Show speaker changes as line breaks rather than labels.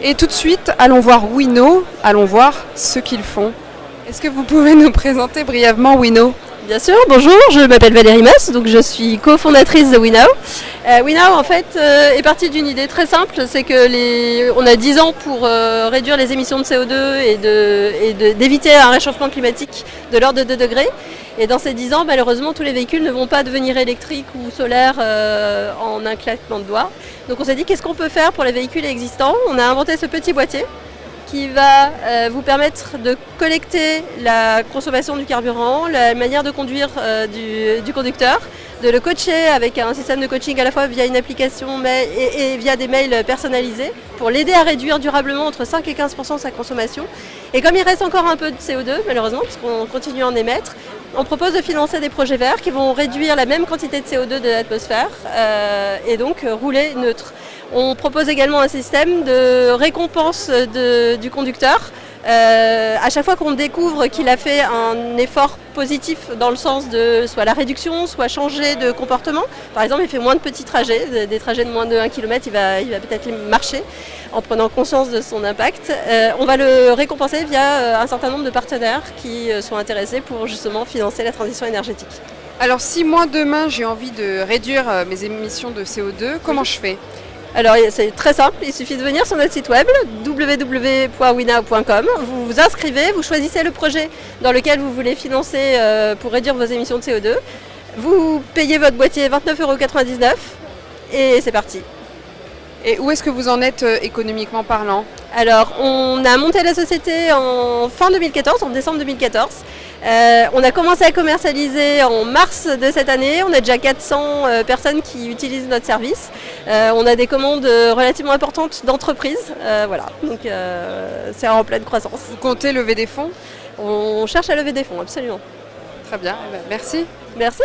Et tout de suite, allons voir Wino, allons voir ce qu'ils font. Est-ce que vous pouvez nous présenter brièvement Wino?
Bien sûr, bonjour, je m'appelle Valérie Moss, donc je suis cofondatrice de WeNow. WeNow en fait est partie d'une idée très simple, c'est que on a 10 ans pour réduire les émissions de CO2 et d'éviter un réchauffement climatique de l'ordre de 2 degrés. Et dans ces 10 ans, malheureusement, tous les véhicules ne vont pas devenir électriques ou solaires en un claquement de doigts. Donc on s'est dit qu'est-ce qu'on peut faire pour les véhicules existants. On a inventé ce petit boîtier qui va vous permettre de collecter la consommation du carburant, la manière de conduire du conducteur, de le coacher avec un système de coaching à la fois via une application et via des mails personnalisés pour l'aider à réduire durablement entre 5 et 15% sa consommation. Et comme il reste encore un peu de CO2, malheureusement, puisqu'on continue à en émettre, on propose de financer des projets verts qui vont réduire la même quantité de CO2 de l'atmosphère et donc rouler neutre. On propose également un système de récompense du conducteur. À chaque fois qu'on découvre qu'il a fait un effort positif dans le sens de soit la réduction, soit changer de comportement. Par exemple, il fait moins de petits trajets, des trajets de moins de 1 km, il va peut-être marcher en prenant conscience de son impact. On va le récompenser via un certain nombre de partenaires qui sont intéressés pour justement financer la transition énergétique.
Alors si moi demain j'ai envie de réduire mes émissions de CO2, comment je fais?
Alors c'est très simple, il suffit de venir sur notre site web www.wenow.com, vous vous inscrivez, vous choisissez le projet dans lequel vous voulez financer pour réduire vos émissions de CO2, vous payez votre boîtier 29,99 € et c'est parti.
Et où est-ce que vous en êtes économiquement parlant?
Alors on a monté la société en fin 2014, en décembre 2014. On a commencé à commercialiser en mars de cette année. On a déjà 400 personnes qui utilisent notre service. On a des commandes relativement importantes d'entreprises. Voilà, donc c'est en pleine croissance.
Vous comptez lever des fonds?
On cherche à lever des fonds, absolument.
Très bien, merci.
Merci.